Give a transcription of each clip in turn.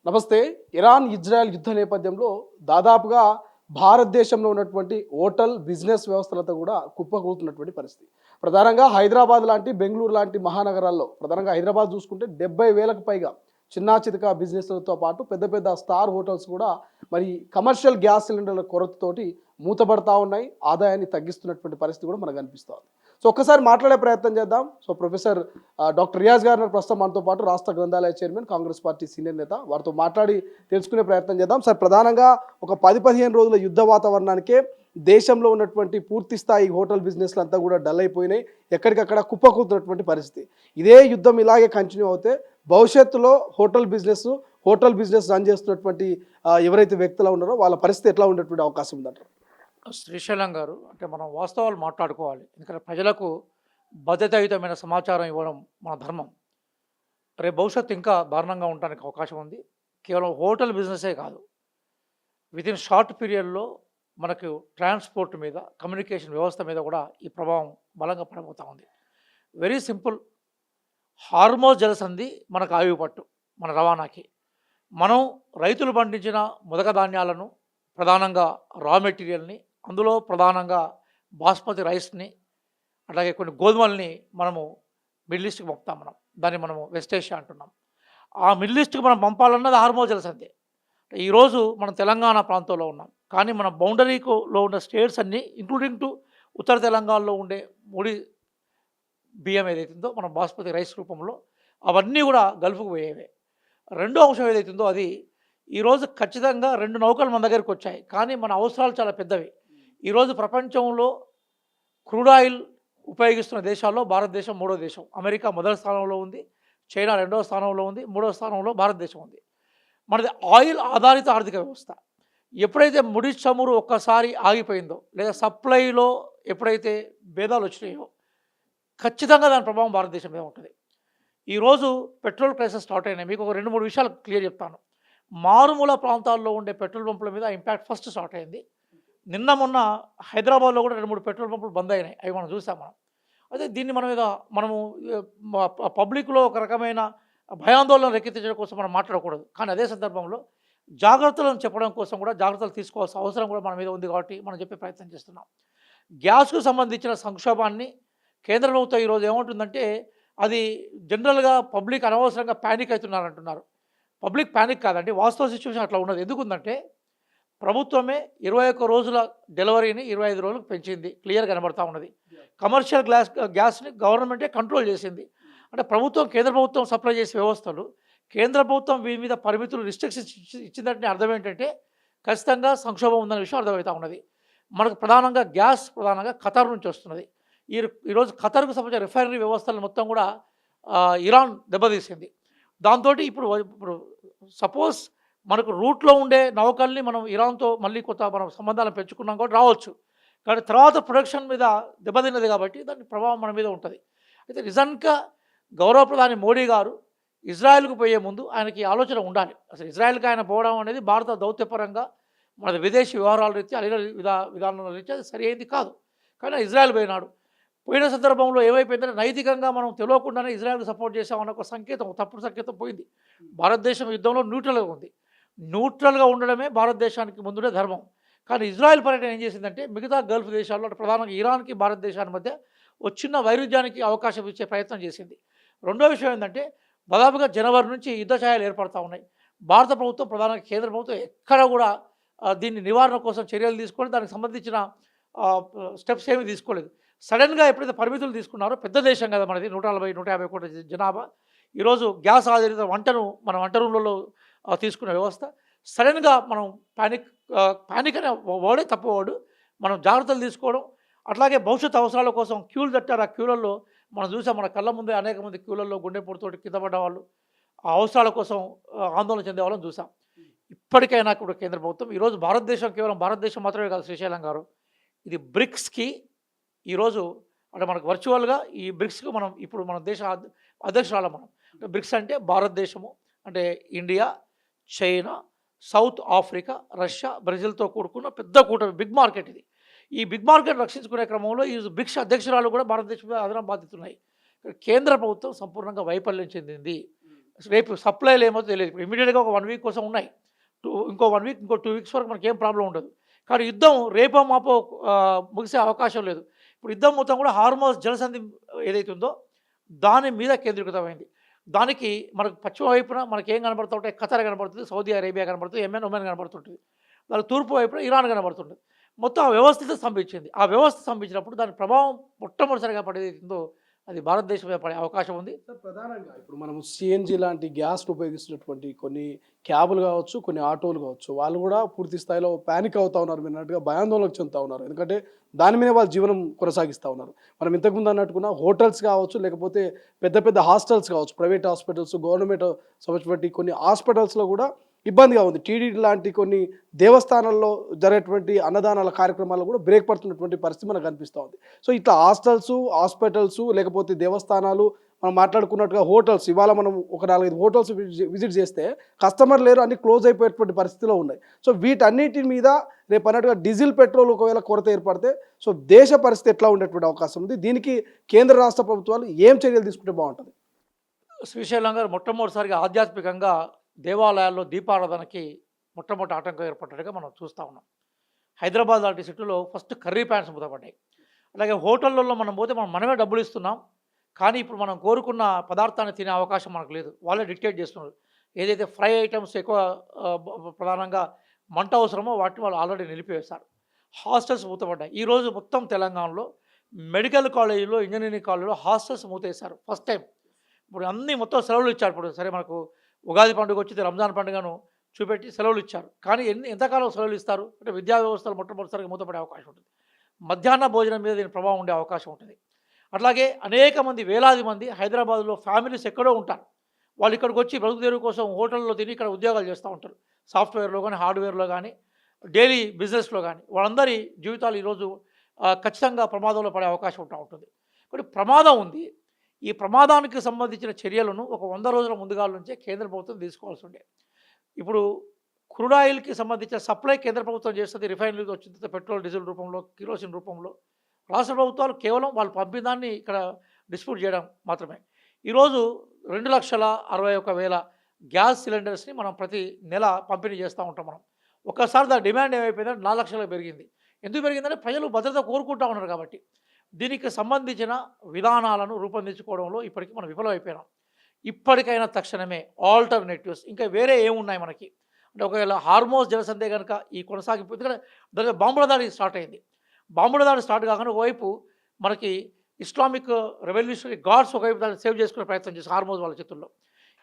నమస్తే. Iran Israel యుద్ధ నేపథ్యంలో దాదాపుగా భారతదేశంలో ఉన్నటువంటి హోటల్ బిజినెస్ వ్యవస్థలతో కూడా కుప్పకూలుతున్నటువంటి పరిస్థితి. ప్రధానంగా హైదరాబాద్ లాంటి, బెంగళూరు లాంటి మహానగరాల్లో, ప్రధానంగా హైదరాబాద్ చూసుకుంటే 70,000కు పైగా చిన్నా చితకా బిజినెస్లతో పాటు పెద్ద పెద్ద స్టార్ హోటల్స్ కూడా మరి కమర్షియల్ గ్యాస్ సిలిండర్ల కొరతతోటి మూతపడతా ఉన్నాయి. ఆదాయాన్ని తగ్గిస్తున్నటువంటి పరిస్థితి కూడా మనకు కనిపిస్తుంది. సో ఒక్కసారి మాట్లాడే ప్రయత్నం చేద్దాం. సో ప్రొఫెసర్ డాక్టర్ రియాజ్ గారు ప్రస్తుతం మనతో పాటు రాష్ట్ర గ్రంథాలయ చైర్మన్, కాంగ్రెస్ పార్టీ సీనియర్ నేత. వారితో మాట్లాడి తెలుసుకునే ప్రయత్నం చేద్దాం. సార్, ప్రధానంగా ఒక 10-15 రోజుల యుద్ధ వాతావరణానికే దేశంలో ఉన్నటువంటి పూర్తి స్థాయి హోటల్ బిజినెస్లు అంతా కూడా డల్ అయిపోయినాయి. ఎక్కడికక్కడ కుప్పకూతున్నటువంటి పరిస్థితి. ఇదే యుద్ధం ఇలాగే కంటిన్యూ అవుతే భవిష్యత్తులో హోటల్ బిజినెస్ రన్ చేస్తున్నటువంటి ఎవరైతే వ్యక్తులు ఉన్నారో వాళ్ళ పరిస్థితి ఎట్లా ఉండేటువంటి అవకాశం ఉందంటారు? శ్రీశైలం గారు, అంటే మనం వాస్తవాలు మాట్లాడుకోవాలి. ఎందుకంటే ప్రజలకు బాధ్యతాయుతమైన సమాచారం ఇవ్వడం మన ధర్మం. రేపు భవిష్యత్తు ఇంకా దారుణంగా ఉండడానికి అవకాశం ఉంది. కేవలం హోటల్ బిజినెసే కాదు, వితిన్ షార్ట్ పీరియడ్లో మనకు ట్రాన్స్పోర్ట్ మీద, కమ్యూనికేషన్ వ్యవస్థ మీద కూడా ఈ ప్రభావం బలంగా పడబోతూ ఉంది. Very simple. హార్మోజ్ జలసంధి మనకు ఆయువుపట్టు మన రవాణాకి. మనం రైతులు పండించిన ముదక ధాన్యాలను, ప్రధానంగా రా మెటీరియల్ని, అందులో ప్రధానంగా బాస్మతి రైస్ని, అలాగే కొన్ని గోధుమల్ని మనము మిడిల్ ఈస్ట్కి పంపుతాం. దాన్ని మనము వెస్ట్ ఏషియా అంటున్నాం. ఆ మిడిల్ ఈస్ట్కి మనం పంపాలన్నది హార్మోజ్ జలసంధి. ఈరోజు మనం తెలంగాణ ప్రాంతంలో ఉన్నాం, కానీ మన బౌండరీలో ఉన్న స్టేట్స్ అన్నీ, ఇంక్లూడింగ్ టు ఉత్తర తెలంగాణలో ఉండే ముడి బియ్యం ఏదైతుందో మన బాస్మతి రైస్ రూపంలో, అవన్నీ కూడా గల్ఫ్కు పోయేవే. రెండో అంశం ఏదైతుందో అది ఈరోజు ఖచ్చితంగా 2 నౌకలు మన దగ్గరికి వచ్చాయి, కానీ మన అవసరాలు చాలా పెద్దవి. ఈరోజు ప్రపంచంలో క్రూడ్ ఆయిల్ ఉపయోగిస్తున్న దేశాల్లో భారతదేశం 3వ దేశం. అమెరికా మొదటి స్థానంలో ఉంది, చైనా 2వ స్థానంలో ఉంది, 3వ స్థానంలో భారతదేశం ఉంది. మనది ఆయిల్ ఆధారిత ఆర్థిక వ్యవస్థ. ఎప్పుడైతే ముడి చమురు ఒక్కసారి ఆగిపోయిందో, లేదా సప్లైలో ఎప్పుడైతే భేదాలు వచ్చినాయో, ఖచ్చితంగా దాని ప్రభావం భారతదేశం మీద ఉంటుంది. ఈరోజు పెట్రోల్ ప్రైసెస్ స్టార్ట్ అయినాయి. మీకు ఒక 2-3 విషయాలు క్లియర్ చెప్తాను. మారుమూల ప్రాంతాల్లో ఉండే పెట్రోల్ పంపుల మీద ఇంపాక్ట్ ఫస్ట్ స్టార్ట్ అయింది. నిన్న మొన్న హైదరాబాద్లో కూడా 2-3 పెట్రోల్ పంపులు బంద్ అయినాయి. అవి మనం చూసాం. అయితే దీన్ని మనము పబ్లిక్లో ఒక రకమైన భయాందోళన రేకెత్తించడం కోసం మనం మాట్లాడకూడదు. కానీ అదే సందర్భంలో జాగ్రత్తలను చెప్పడం కోసం కూడా జాగ్రత్తలు తీసుకోవాల్సిన అవసరం కూడా మన మీద ఉంది. కాబట్టి మనం చెప్పే ప్రయత్నం చేస్తున్నాం. గ్యాస్కు సంబంధించిన సంక్షోభాన్ని కేంద్ర ప్రభుత్వం ఈరోజు ఏమంటుందంటే, అది జనరల్గా పబ్లిక్ అనవసరంగా ప్యానిక్ అవుతున్నారంటున్నారు. పబ్లిక్ ప్యానిక్ కాదండి, వాస్తవ సిచ్యువేషన్ అట్లా ఉన్నది. ఎందుకుందంటే, ప్రభుత్వమే 21 రోజుల డెలివరీని 25 రోజులకు పెంచింది. క్లియర్ కనబడతా ఉన్నది. కమర్షియల్ గ్యాస్ని గవర్నమెంటే కంట్రోల్ చేసింది. అంటే కేంద్ర ప్రభుత్వం సప్లై చేసే వ్యవస్థలు, కేంద్ర ప్రభుత్వం వీరి మీద పరిమితులు, రిస్ట్రిక్షన్స్ ఇచ్చిందంటే అర్థం ఏంటంటే ఖచ్చితంగా సంక్షోభం ఉందనే విషయం అర్థమవుతా ఉన్నది. మనకు ప్రధానంగా గ్యాస్ ఖతర్ నుంచి వస్తున్నది. ఈరోజు ఖతర్కు సంబంధించిన రిఫైనరీ వ్యవస్థలను మొత్తం కూడా ఇరాన్ దెబ్బతీసింది. దాంతో ఇప్పుడు సపోజ్ మనకు రూట్లో ఉండే నౌకల్ని మనం ఇరాన్తో మళ్ళీ మనం సంబంధాలను పెంచుకున్నాం కాబట్టి రావచ్చు. కానీ తర్వాత ప్రొడక్షన్ మీద దెబ్బతిన్నది కాబట్టి దాని ప్రభావం మన మీద ఉంటుంది. అయితే నిజంగా గౌరవ ప్రధాని మోడీ గారు ఇజ్రాయెల్కు పోయే ముందు ఆయనకి ఆలోచన ఉండాలి. అసలు ఇజ్రాయెల్కి ఆయన పోవడం అనేది భారత దౌత్యపరంగా, మన విదేశీ వ్యవహారాల రీత్యా, అలీల విధానాల రీత్యా అది సరి అయింది కాదు. కానీ ఇజ్రాయెల్ పోయిన సందర్భంలో ఏమైపోయిందంటే, నైతికంగా మనం తెలియకుండానే ఇజ్రాయెల్కి సపోర్ట్ చేసామన్న ఒక సంకేతం, తప్పుడు సంకేతం పోయింది. భారతదేశం యుద్ధంలో న్యూట్రల్గా ఉంది. న్యూట్రల్గా ఉండడమే భారతదేశానికి ముందుడే ధర్మం. కానీ ఇజ్రాయెల్ పర్యటన ఏం చేసిందంటే, మిగతా గల్ఫ్ దేశాల్లో, ప్రధానంగా ఇరాన్కి భారతదేశానికి మధ్య ఒక చిన్న వైరుధ్యానికి అవకాశం ఇచ్చే ప్రయత్నం చేసింది. రెండో విషయం ఏంటంటే, దాదాపుగా జనవరి నుంచి యుద్ధ ఛాయలు ఏర్పడతా ఉన్నాయి. భారత ప్రభుత్వం, ప్రధానంగా కేంద్ర ప్రభుత్వం ఎక్కడ కూడా దీన్ని నివారణ కోసం చర్యలు తీసుకొని దానికి సంబంధించిన స్టెప్స్ ఏమీ తీసుకోలేదు. సడన్గా ఎప్పుడైతే పరిమితులు తీసుకున్నారో, పెద్ద దేశం కదా మనది, 140-150 కోట్ల జనాభా, ఈరోజు గ్యాస్ ఆధారిత మన వంట రూమ్లలో తీసుకునే వ్యవస్థ, సడన్గా మనం ప్యానిక్ అనే వర్డే తప్పు వర్డు, మనం జాగ్రత్తలు తీసుకోవడం. అట్లాగే భవిష్యత్ అవసరాల కోసం క్యూలు తట్టారు. ఆ క్యూలలో మనం చూసాం, మన కళ్ళ ముందే అనేక మంది క్యూలలో గుండెపోటుతోటి కింద పడ్డ వాళ్ళు, ఆ అవసరాల కోసం ఆందోళన చెందే వాళ్ళని చూసాం. ఇప్పటికైనా కూడా కేంద్ర ప్రభుత్వం, ఈరోజు భారతదేశం కేవలం భారతదేశం మాత్రమే కాదు శ్రీశైలం గారు, ఇది బ్రిక్స్కి ఈరోజు, అంటే మనకు వర్చువల్గా ఈ బ్రిక్స్కి ఇప్పుడు మన దేశ అధ్యక్షురాలు అంటే బ్రిక్స్ అంటే భారతదేశము, అంటే India, China, South Africa, Russia, బ్రెజిల్తో కూడుకున్న పెద్ద కూటమి, బిగ్ మార్కెట్ ఇది. ఈ బిగ్ మార్కెట్ రక్షించుకునే క్రమంలో ఈ బ్రిక్స్ అధ్యక్షురాలు కూడా భారతదేశం మీద అదనం బాధ్యతలున్నాయి. కేంద్ర ప్రభుత్వం సంపూర్ణంగా వైఫల్యం చెందింది. రేపు సప్లైలు ఏమో తెలియదు. ఇప్పుడు ఇమ్మీడియట్‌గా ఒక 1 వీక్ కోసం ఉన్నాయి. ఇంకో 1 వీక్, ఇంకో 2 వీక్స్ వరకు మనకేం ప్రాబ్లమ్ ఉండదు. కానీ యుద్ధం రేపో మాపో ముగిసే అవకాశం లేదు. ఇప్పుడు యుద్ధం మొత్తం కూడా హార్మోస్ జలసంధి ఏదైతే ఉందో దాని మీద కేంద్రీకృతమైంది. దానికి మనకు పశ్చిమ వైపున మనకేం కనబడుతూ ఉంటాయి, ఖతర్ కనబడుతుంది, సౌదీ అరేబియా కనబడుతుంది, ఒమన్ కనబడుతుంటుంది. దాని తూర్పు వైపున ఇరాన్ కనబడుతుంటుంది. మొత్తం ఆ వ్యవస్థతో స్తంభించింది. ఆ వ్యవస్థ స్తంభించినప్పుడు దాని ప్రభావం మొట్టమొదటిసారిగా పడేదైతుందో అది భారతదేశం మీద పడే అవకాశం ఉంది. సార్ ప్రధానంగా ఇప్పుడు మనం సిఎన్జి లాంటి గ్యాస్‌ను ఉపయోగిస్తున్నటువంటి కొన్ని క్యాబులు కావచ్చు, కొన్ని ఆటోలు కావచ్చు, వాళ్ళు కూడా పూర్తి స్థాయిలో పానిక్ అవుతా ఉన్నారు. మీరన్నట్టుగా భయాందోళనకు చెందుతా ఉన్నారు. ఎందుకంటే దాని మీదే వాళ్ళ జీవనం కొనసాగిస్తా ఉన్నారు. మనం ఇంతకుముందు అన్నట్టుకున్న హోటల్స్ కావచ్చు, లేకపోతే పెద్ద పెద్ద హాస్టల్స్ కావచ్చు, ప్రైవేట్ హాస్పిటల్స్, గవర్నమెంట్ సంబంధించినటువంటి కొన్ని హాస్పిటల్స్‌లో కూడా ఇబ్బందిగా ఉంది. టీటీడీ లాంటి కొన్ని దేవస్థానాల్లో జరిగేటువంటి అన్నదానాల కార్యక్రమాలు కూడా బ్రేక్ పడుతున్నటువంటి పరిస్థితి మనకు కనిపిస్తూ ఉంది. సో ఇట్లా హాస్టల్స్, హాస్పిటల్స్, లేకపోతే దేవస్థానాలు, మనం మాట్లాడుకున్నట్టుగా హోటల్స్, ఇవాళ మనం ఒక 4, 5 హోటల్స్ విజిట్ చేస్తే కస్టమర్ లేరు, అన్ని క్లోజ్ అయిపోయేటువంటి పరిస్థితిలో ఉన్నాయి. సో వీటన్నిటి మీద రేపు అన్నట్టుగా డీజిల్, పెట్రోల్ ఒకవేళ కొరత ఏర్పడితే సో దేశ పరిస్థితి ఎట్లా ఉండేటువంటి అవకాశం ఉంది? దీనికి కేంద్ర రాష్ట్ర ప్రభుత్వాలు ఏం చర్యలు తీసుకుంటే బాగుంటుంది? శ్రీశైలం గారు మొట్టమొదటిసారిగా ఆధ్యాత్మికంగా దేవాలయాల్లో దీపారాధనకి మొట్టమొదటి ఆటంకం ఏర్పడ్డట్టుగా మనం చూస్తూ ఉన్నాం. హైదరాబాద్ లాంటి సిటీలో ఫస్ట్ కర్రీ ప్యాన్స్ మూతపడ్డాయి. అలాగే హోటళ్ళల్లో మనం పోతే మనమే డబ్బులు ఇస్తున్నాం, కానీ ఇప్పుడు మనం కోరుకున్న పదార్థాన్ని తినే అవకాశం మనకు లేదు. వాళ్ళే డిక్టేట్ చేస్తున్నారు. ఏదైతే ఫ్రై ఐటమ్స్ ఎక్కువ ప్రధానంగా మంట అవసరమో వాటిని వాళ్ళు ఆల్రెడీ నిలిపివేశారు. హాస్టల్స్ మూతపడ్డాయి. ఈరోజు మొత్తం తెలంగాణలో మెడికల్ కాలేజీలో, ఇంజనీరింగ్ కాలేజీలో హాస్టల్స్ మూతేశారు ఫస్ట్ టైం. ఇప్పుడు అన్నీ మొత్తం సెలవులు ఇచ్చారు. ఇప్పుడు సరే మనకు ఉగాది పండుగ వచ్చింది, రంజాన్ పండుగను చూపెట్టి సెలవులు ఇచ్చారు. కానీ ఎంతకాలం సెలవులు ఇస్తారు అంటే విద్యా వ్యవస్థలు మొట్టమొదటిసారిగా మూతపడే అవకాశం ఉంటుంది. మధ్యాహ్న భోజనం మీద దీని ప్రభావం ఉండే అవకాశం ఉంటుంది. అట్లాగే అనేక మంది, వేలాది మంది హైదరాబాద్లో ఫ్యామిలీస్ ఎక్కడో ఉంటారు. వాళ్ళు ఇక్కడికి వచ్చి బ్రతుకు తెరువు కోసం హోటల్లో తిని ఇక్కడ ఉద్యోగాలు చేస్తూ ఉంటారు. సాఫ్ట్వేర్లో కానీ, హార్డ్వేర్లో కానీ, డైలీ బిజినెస్లో కానీ. వాళ్ళందరి జీవితాలు ఈరోజు ఖచ్చితంగా ప్రమాదంలో పడే అవకాశం ఉంటుంది. కానీ ప్రమాదం ఉంది. ఈ ప్రమాదానికి సంబంధించిన చర్యలను ఒక 100 రోజుల ముందుగా నుంచే కేంద్ర ప్రభుత్వం తీసుకోవాల్సి ఉండే. ఇప్పుడు క్రూడ్ ఆయిల్కి సంబంధించిన సప్లై కేంద్ర ప్రభుత్వం చేస్తుంది. రిఫైనరీకి వచ్చిన తర్వాత పెట్రోల్, డీజిల్ రూపంలో, కిరోసిన్ రూపంలో. రాష్ట్ర ప్రభుత్వాలు కేవలం వాళ్ళు పంపిన దాన్ని ఇక్కడ డిస్ట్రిబ్యూట్ చేయడం మాత్రమే. ఈరోజు 2,61,000 గ్యాస్ సిలిండర్స్ని మనం ప్రతి నెల పంపిణీ చేస్తూ ఉంటాం. మనం ఒక్కసారి దాని డిమాండ్ ఏమైపోయిందంటే 4 లక్షలకు పెరిగింది. ఎందుకు పెరిగిందంటే ప్రజలు భద్రత కోరుకుంటూ ఉన్నారు కాబట్టి. దీనికి సంబంధించిన విధానాలను రూపొందించుకోవడంలో ఇప్పటికీ మనం విఫలమైపోయినాం. ఇప్పటికైనా తక్షణమే ఆల్టర్నేటివ్స్ ఇంకా వేరే ఏమున్నాయి మనకి అంటే, ఒకవేళ హార్మోస్ జలసంధే కనుక ఈ కొనసాగింపు, ఎందుకంటే దాని బాంబుల దాడి స్టార్ట్ అయింది. బాంబుల దాడి స్టార్ట్ కాకుండా ఒకవైపు మనకి ఇస్లామిక్ రెవల్యూషనరీ గార్డ్స్ ఒకవైపు దాన్ని సేవ్ చేసుకునే ప్రయత్నం చేసి హార్మోస్ వాళ్ళ చేతుల్లో.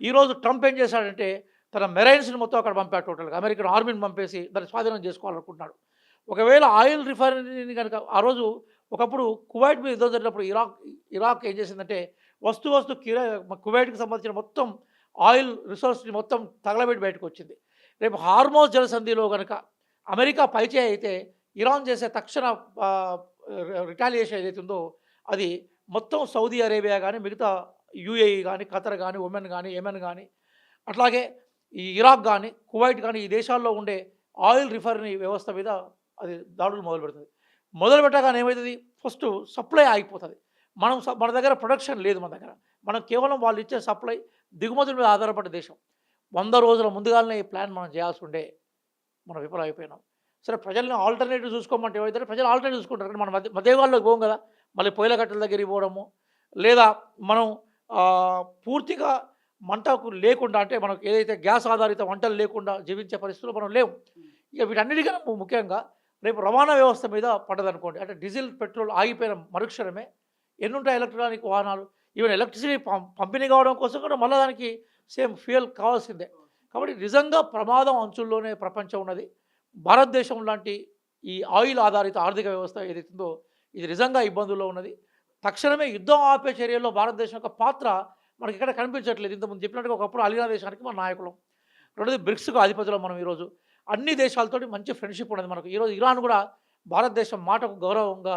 ఈరోజు ట్రంప్ ఏం చేశాడంటే తన మెరైన్స్ని మొత్తం అక్కడ పంపాడు. టోటల్గా అమెరికన్ ఆర్మీని పంపేసి దాన్ని స్వాధీనం చేసుకోవాలనుకుంటున్నాడు. ఒకవేళ ఆయిల్ రిఫైనరీని కనుక ఆ రోజు ఒకప్పుడు కువైట్ మీద యుద్ధం జరిగినప్పుడు ఇరాక్ ఏం చేసిందంటే వస్తు కువైట్కి సంబంధించిన మొత్తం ఆయిల్ రిసోర్స్ని మొత్తం తగలబెట్టి బయటకు వచ్చింది. రేపు హార్మోస్ జలసంధిలో కనుక అమెరికా పైచేయి అయితే ఇరాన్ చేసే తక్షణ రిటాలియేషన్ ఏదైతే ఉందో అది మొత్తం సౌదీ అరేబియా కానీ, మిగతా యూఏఈ కానీ, ఖతర్ కానీ, ఒమన్ కానీ, యెమెన్ కానీ, అట్లాగే ఈ ఇరాక్ కానీ, కువైట్ కానీ, ఈ దేశాల్లో ఉండే ఆయిల్ రిఫైనరీ వ్యవస్థ మీద అది దాడులు మొదలు పెడుతుంది. మొదలు పెట్టగానే ఏమవుతుంది, ఫస్ట్ సప్లై ఆగిపోతుంది. మన దగ్గర ప్రొడక్షన్ లేదు. మనం కేవలం వాళ్ళు ఇచ్చే సప్లై దిగుమతుల మీద ఆధారపడ్డ దేశం. 100 రోజుల ముందుగానే ఈ ప్లాన్ మనం చేయాల్సి ఉండే మనం విఫలమైపోయినాం. సరే, ప్రజల్ని ఆల్టర్నేటివ్ చూసుకోమంటే ఏమైతే ప్రజలు ఆల్టర్నేటివ్ చూసుకుంటారు. కానీ మనం మధ్యయుగాల్లోకి పోం కదా. మళ్ళీ పొయ్యిల కట్టెల దగ్గరికి పోవడము, లేదా మనం పూర్తిగా మంటకు లేకుండా, అంటే మనకు ఏదైతే గ్యాస్ ఆధారిత వంటలు లేకుండా జీవించే పరిస్థితుల్లో మనం లేవు. ఇక వీటన్నిటికన్నా ముఖ్యంగా రేపు రవాణా వ్యవస్థ మీద పడ్డదనుకోండి, అంటే డీజిల్, పెట్రోల్ ఆగిపోయిన మరుక్షణమే ఎన్నుంటాయి ఎలక్ట్రానిక్ వాహనాలు. ఈవెన్ ఎలక్ట్రిసిటీ పంపిణీ కావడం కోసం కూడా మళ్ళీ దానికి సేమ్ ఫ్యూయల్ కావాల్సిందే. కాబట్టి నిజంగా ప్రమాదం అంచుల్లోనే ప్రపంచం ఉన్నది. భారతదేశం లాంటి ఈ ఆయిల్ ఆధారిత ఆర్థిక వ్యవస్థ ఏదైతుందో ఇది నిజంగా ఇబ్బందుల్లో ఉన్నది. తక్షణమే యుద్ధం ఆపే చర్యల్లో భారతదేశం యొక్క పాత్ర మనకి ఇక్కడ కనిపించట్లేదు. ఇంతకుముందు చెప్పినట్టుగా ఒకప్పుడు అలీనా దేశానికి మన నాయకులం, రెండోది బ్రిక్స్కు అధిపతులం మనం. ఈరోజు అన్ని దేశాలతోటి మంచి ఫ్రెండ్షిప్ ఉన్నది మనకు. ఈరోజు ఇరాన్ కూడా భారతదేశం మాటకు గౌరవంగా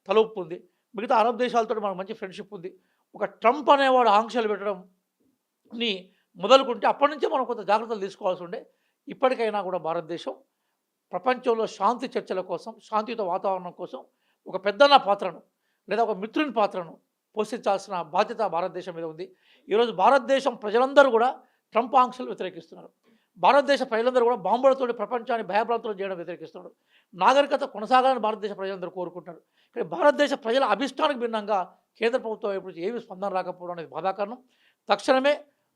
తలొప్పుంది. మిగతా అరబ్ దేశాలతో మనకు మంచి ఫ్రెండ్షిప్ ఉంది. ఒక ట్రంప్ అనేవాడు ఆంక్షలు పెట్టడంని మొదలుకుంటే అప్పటి నుంచే మనం కొంత జాగ్రత్తలు తీసుకోవాల్సి ఉండే. ఇప్పటికైనా కూడా భారతదేశం ప్రపంచంలో శాంతి చర్చల కోసం, శాంతియుత వాతావరణం కోసం ఒక పెద్దన్న పాత్రను లేదా ఒక మిత్రుని పాత్రను పోషించాల్సిన బాధ్యత భారతదేశం మీద ఉంది. ఈరోజు భారతదేశం ప్రజలందరూ కూడా ట్రంప్ ఆంక్షలు వ్యతిరేకిస్తున్నారు. భారతదేశ ప్రజలందరూ కూడా బాంబులతో ప్రపంచాన్ని భయభ్రాంతులు చేయడం వ్యతిరేకిస్తున్నారు. నాగరికత కొనసాగాలని భారతదేశ ప్రజలందరూ కోరుకుంటున్నారు. కానీ భారతదేశ ప్రజల అభిష్టానికి భిన్నంగా కేంద్ర ప్రభుత్వం వైపు నుంచి ఏమి స్పందన రాకపోవడం అనేది బాధాకరణం. తక్షణమే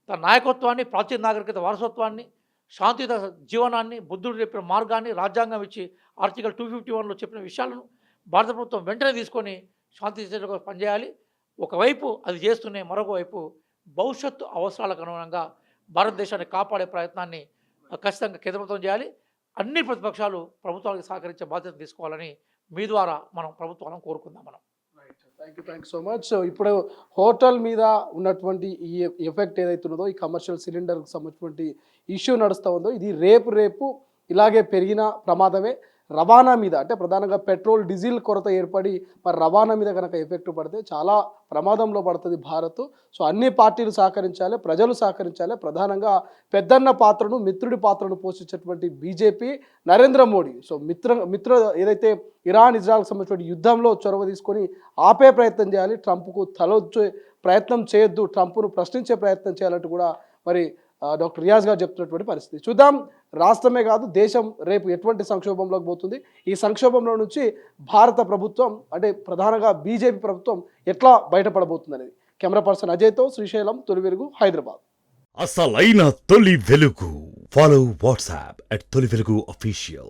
తన నాయకత్వాన్ని, ప్రాచీన నాగరికత వారసత్వాన్ని, శాంతియుత జీవనాన్ని, బుద్ధుడు చెప్పిన మార్గాన్ని, రాజ్యాంగం ఇచ్చి ఆర్టికల్ 251లో చెప్పిన విషయాలను భారత ప్రభుత్వం వెంటనే తీసుకొని శాంతి చర్చలకు పనిచేయాలి. ఒకవైపు అది చేస్తూనే మరొక వైపు భవిష్యత్తు అవసరాలకు అనుగుణంగా భారతదేశాన్ని కాపాడే ప్రయత్నాన్ని ఖచ్చితంగా కేంద్ర ప్రభుత్వం చేయాలి. అన్ని ప్రతిపక్షాలు ప్రభుత్వానికి సహకరించే బాధ్యత తీసుకోవాలని మీ ద్వారా మనం ప్రభుత్వాలను కోరుకుందాం. మనం థ్యాంక్ యూ సో మచ్. ఇప్పుడు హోటల్ మీద ఉన్నటువంటి ఈ ఎఫెక్ట్ ఏదైతే ఉన్నదో, ఈ కమర్షియల్ సిలిండర్కి సంబంధించినటువంటి ఇష్యూ నడుస్తూ ఉందో, ఇది రేపు ఇలాగే పెరిగిన ప్రమాదమే. రవాణా మీద అంటే ప్రధానంగా పెట్రోల్, డీజిల్ కొరత ఏర్పడి మరి రవాణా మీద కనుక ఎఫెక్ట్ పడితే చాలా ప్రమాదంలో పడుతుంది భారత్. సో అన్ని పార్టీలు సహకరించాలి, ప్రజలు సహకరించాలి. ప్రధానంగా పెద్దన్న పాత్రను, మిత్రుడి పాత్రను పోషించేటువంటి బీజేపీ, నరేంద్ర మోడీ. సో మిత్ర ఏదైతే ఇరాన్ ఇజ్రాయెల్కి సంబంధించిన యుద్ధంలో చొరవ తీసుకొని ఆపే ప్రయత్నం చేయాలి, ట్రంప్కు తలొచ్చే ప్రయత్నం చేయొద్దు, ట్రంప్ను ప్రశ్నించే ప్రయత్నం చేయాలంటూ కూడా మరి డాక్టర్ రియాజ్ గారు చెప్తున్నటువంటి పరిస్థితి. చూద్దాం, రాష్ట్రమే కాదు దేశం రేపు ఎటువంటి సంక్షోభంలోకి పోతుంది. ఈ సంక్షోభంలో నుంచి భారత ప్రభుత్వం అంటే ప్రధానంగా బీజేపీ ప్రభుత్వం ఎట్లా బయటపడబోతుంది అనేది. కెమెరా పర్సన్ అజయ్తో శ్రీశైలం, తొలి వెలుగు, హైదరాబాద్. అసలైన తొలి వెలుగు. ఫాలో వాట్సాప్ @తొలి వెలుగు official.